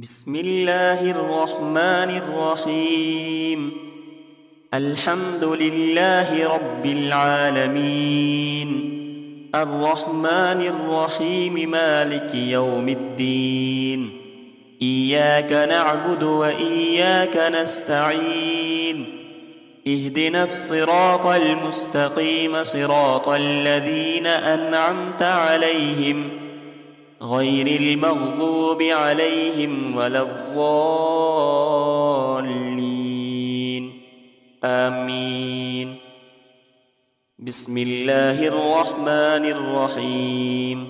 بسم الله الرحمن الرحيم. الحمد لله رب العالمين، الرحمن الرحيم، مالك يوم الدين. إياك نعبد وإياك نستعين. اهدنا الصراط المستقيم، صراط الذين أنعمت عليهم غير المغضوب عليهم ولا الضالين، آمين. بسم الله الرحمن الرحيم.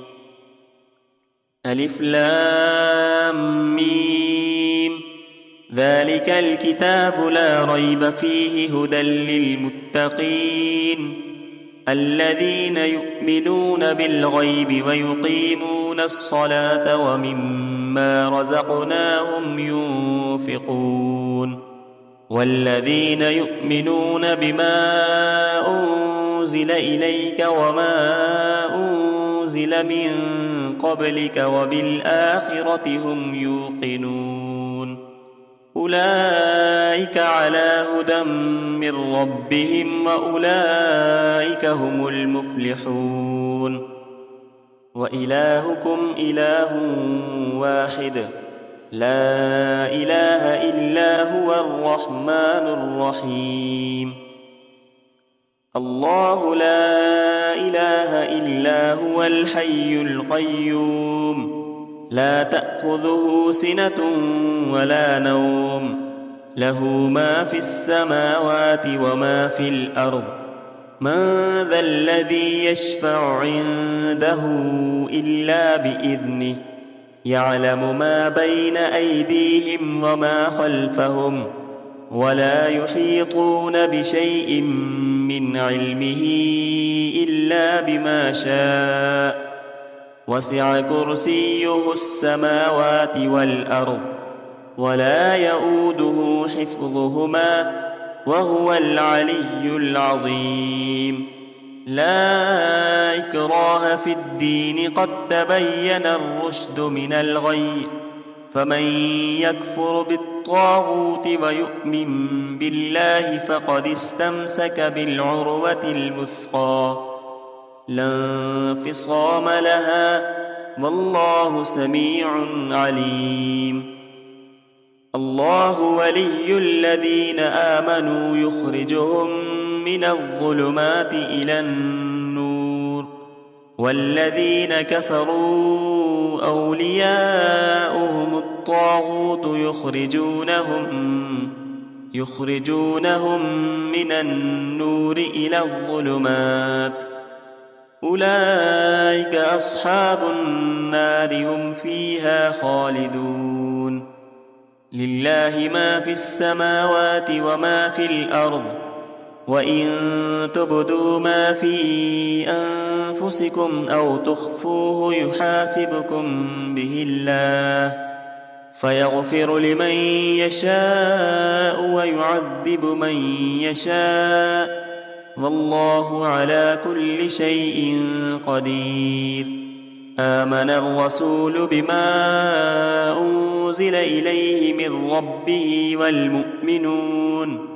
ألف لام ميم. ذلك الكتاب لا ريب فيه، هدى للمتقين الذين يؤمنون بالغيب ويقيمون الصلاة ومما رزقناهم ينفقون. والذين يؤمنون بما أنزل إليك وما أنزل من قبلك وبالآخرة هم يوقنون. أولئك على هدى من ربهم وأولئك هم المفلحون. وإلهكم إله واحد، لا إله إلا هو الرحمن الرحيم. الله لا إله إلا هو الحي القيوم، لا تأخذه سنة ولا نوم، له ما في السماوات وما في الأرض. من ذا الذي يشفع عنده إلا بإذنه، يعلم ما بين أيديهم وما خلفهم، ولا يحيطون بشيء من علمه إلا بما شاء. وسع كرسيه السماوات والأرض، ولا يؤوده حفظهما، وهو العلي العظيم. لا إكراه في الدين، قد تبين الرشد من الغي. فمن يكفر بالطاغوت ويؤمن بالله فقد استمسك بالعروة الوثقى، لا انفصام لها، والله سميع عليم. الله ولي الذين آمنوا، يخرجهم من الظلمات إلى النور. والذين كفروا أولياؤهم الطاغوت، يخرجونهم من النور إلى الظلمات. أولئك أصحاب النار، هم فيها خالدون. لله ما في السماوات وما في الأرض، وإن تبدوا ما في أنفسكم أو تخفوه يحاسبكم به الله، فيغفر لمن يشاء ويعذب من يشاء، والله على كل شيء قدير. آمن الرسول بما أنزل إليه من ربه والمؤمنون،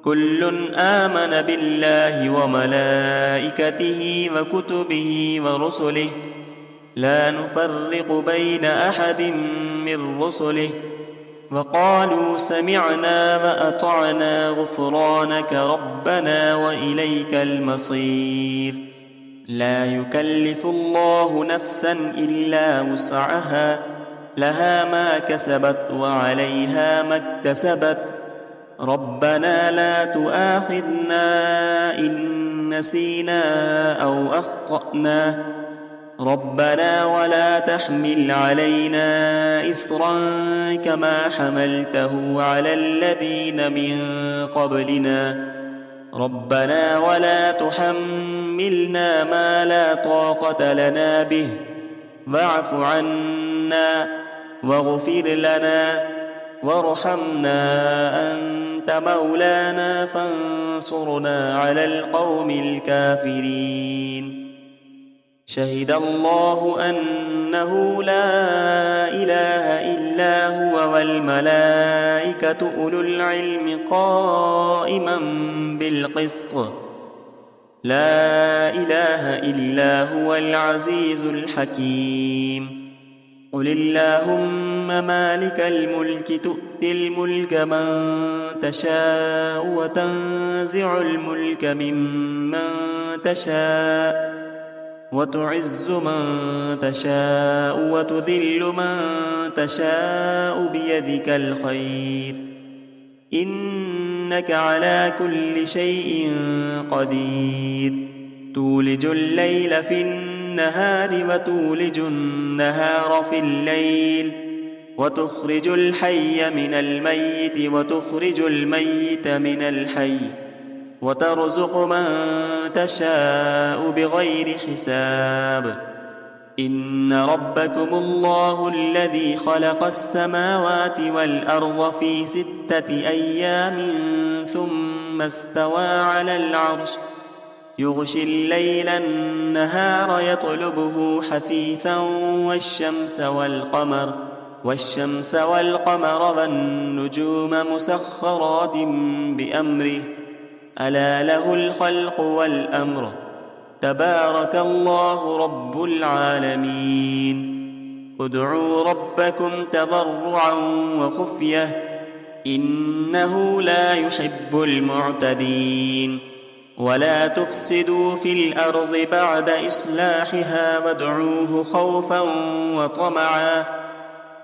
كل آمن بالله وملائكته وكتبه ورسله، لا نفرق بين أحد من رسله، وقالوا سمعنا وأطعنا غفرانك ربنا وإليك المصير. لا يكلف الله نفسا إلا وسعها، لها ما كسبت وعليها ما اكتسبت. ربنا لا تؤاخذنا إن نسينا أو أخطأنا، ربنا ولا تحمل علينا إصرا كما حملته على الذين من قبلنا، ربنا ولا تحملنا ما لا طاقة لنا به، واعف عنا واغفر لنا وارحمنا، أنت مولانا فانصرنا على القوم الكافرين. شهد الله أن أنه لا إله إلا هو والملائكة أولو العلم قائما بالقسط لا إله إلا هو العزيز الحكيم قل اللهم مالك الملك تؤتي الملك من تشاء وتنزع الملك ممن تشاء وتعز من تشاء وتذل من تشاء بيدك الخير إنك على كل شيء قدير تولج الليل في النهار وتولج النهار في الليل وتخرج الحي من الميت وتخرج الميت من الحي وترزق من تشاء بغير حساب إن ربكم الله الذي خلق السماوات والأرض في 6 أيام ثم استوى على العرش يغشي الليل النهار يطلبه حثيثا والشمس والقمر والنجوم مسخرات بأمره ألا له الخلق والأمر تبارك الله رب العالمين ادعوا ربكم تضرعا وخفية إنه لا يحب المعتدين ولا تفسدوا في الأرض بعد إصلاحها وادعوه خوفا وطمعا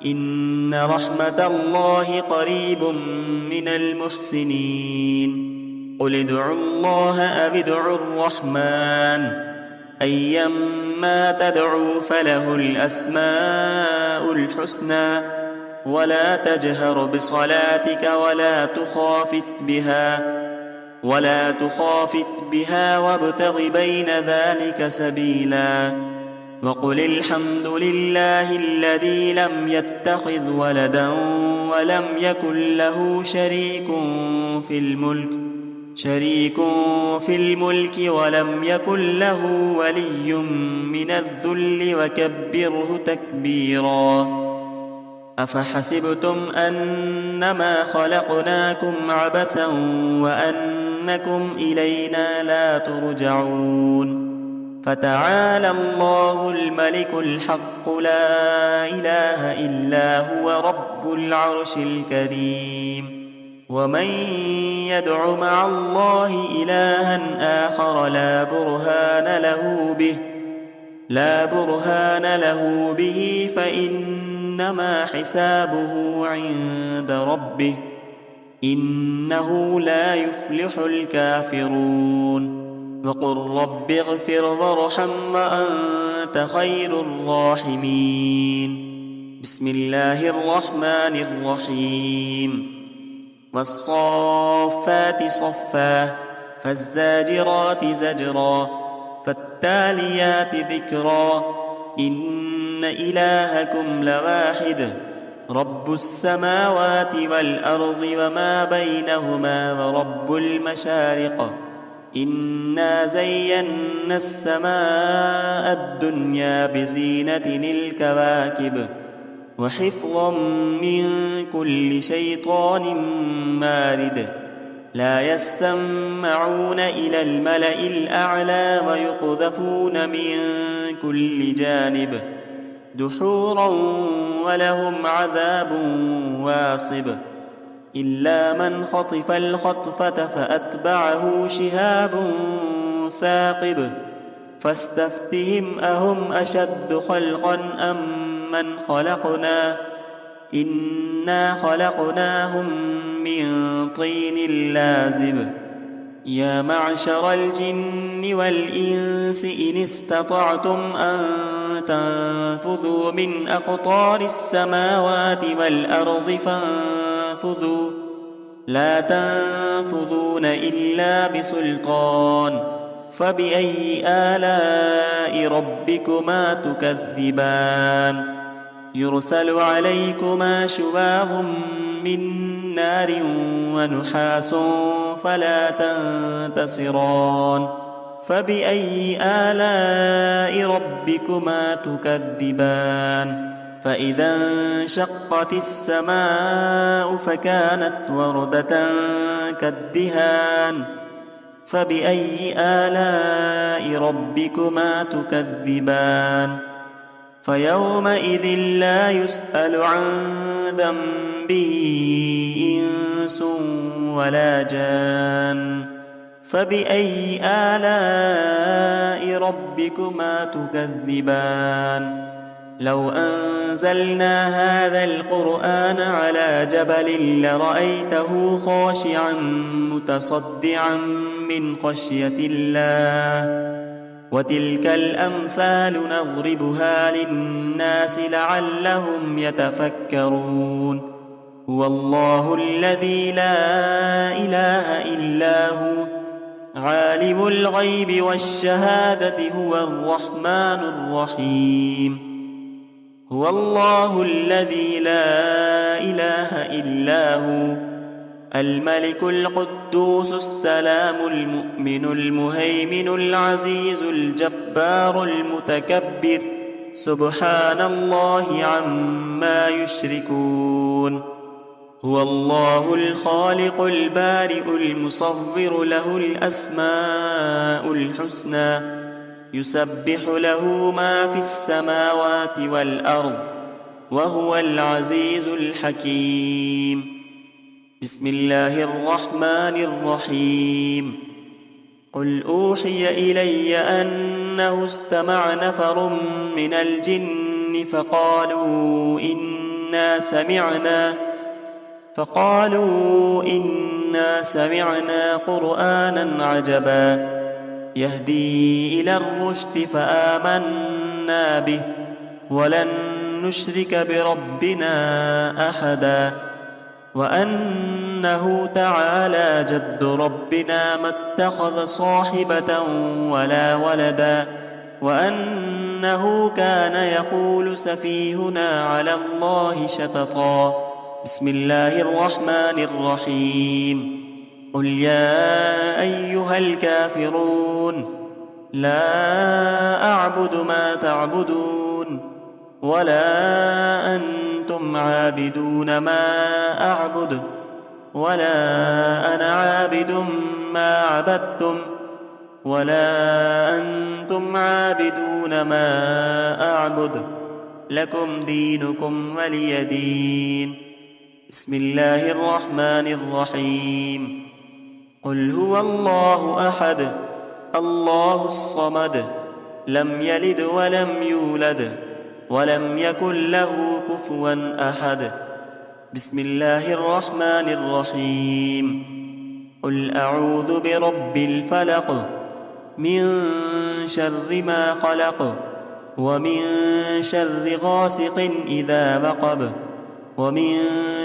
إن رحمة الله قريب من المحسنين قل ادعوا الله أو ادعوا الرحمن أيما تدعوا فله الأسماء الحسنى ولا تجهر بصلاتك ولا تخافت بها وابتغ بين ذلك سبيلا وقل الحمد لله الذي لم يتخذ ولدا ولم يكن له شريك في الملك ولم يكن له ولي من الذل وكبره تكبيرا أفحسبتم أنما خلقناكم عبثا وأنكم إلينا لا ترجعون فتعالى الله الملك الحق لا إله إلا هو رب العرش الكريم ومن يدع مع الله إلها آخر لا برهان له به فإنما حسابه عند ربه إنه لا يفلح الكافرون وقل رب اغفر وارحم وأنت خير الراحمين بسم الله الرحمن الرحيم والصافات صفا فالزاجرات زجرا فالتاليات ذكرا إن إلهكم لواحد رب السماوات والأرض وما بينهما ورب المشارق إنا زينا السماء الدنيا بزينة الكواكب وحفظا من كل شيطان مارد لا يسمعون إلى الملأ الأعلى ويقذفون من كل جانب دحورا ولهم عذاب واصب إلا من خطف الخطفة فأتبعه شهاب ثاقب فاستفتهم أهم أشد خلقا أم من خلقنا إنا خلقناهم من طين لازب يا معشر الجن والإنس إن استطعتم أن تنفذوا من أقطار السماوات والأرض فانفذوا لا تنفذون إلا بسلطان فبأي آلاء ربكما تكذبان يرسل عليكما شواظ من نار ونحاس فلا تنتصران فبأي آلاء ربكما تكذبان فإذا انشقت السماء فكانت وردة كالدهان فبأي آلاء ربكما تكذبان فيومئذ لا يسأل عن ذنبه إنس ولا جان فبأي آلاء ربكما تكذبان لو أنزلنا هذا القرآن على جبل لرأيته خاشعا متصدعا من خشية الله وتلك الأمثال نضربها للناس لعلهم يتفكرون هو الله الذي لا إله إلا هو عالم الغيب والشهادة هو الرحمن الرحيم هو الله الذي لا إله إلا هو الملك القدوس السلام المؤمن المهيمن العزيز الجبار المتكبر سبحان الله عما يشركون هو الله الخالق البارئ المصور له الأسماء الحسنى يسبح له ما في السماوات والأرض وهو العزيز الحكيم بسم الله الرحمن الرحيم قل أوحي إلي أنه استمع نفر من الجن فقالوا إنا سمعنا قرآنا عجبا يهدي إلى الرشد فآمنا به ولن نشرك بربنا أحدا وأنه تعالى جد ربنا ما اتخذ صاحبة ولا ولدا وأنه كان يقول سفيهنا على الله شططا بسم الله الرحمن الرحيم قل يا أيها الكافرون لا أعبد ما تعبدون ولا أنتم عابدون ما أعبد ولا أنا عابد ما عبدتم ولا أنتم عابدون ما أعبد لكم دينكم ولي دين بسم الله الرحمن الرحيم قل هو الله أحد الله الصمد لم يلد ولم يولد ولم يكن له كفوا أحد بسم الله الرحمن الرحيم قل أعوذ برب الفلق من شر ما خلق ومن شر غاسق إذا وقب ومن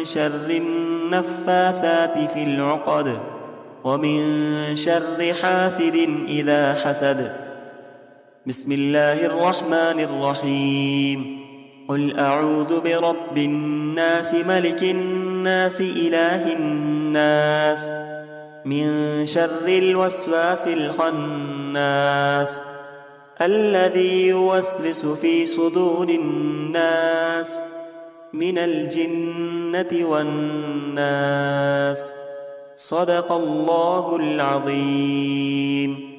شر النفاثات في العقد ومن شر حاسد إذا حسد بسم الله الرحمن الرحيم قل أعوذ برب الناس ملك الناس إله الناس من شر الوسواس الخناس الذي يوسوس في صدور الناس من الجنة والناس صدق الله العظيم.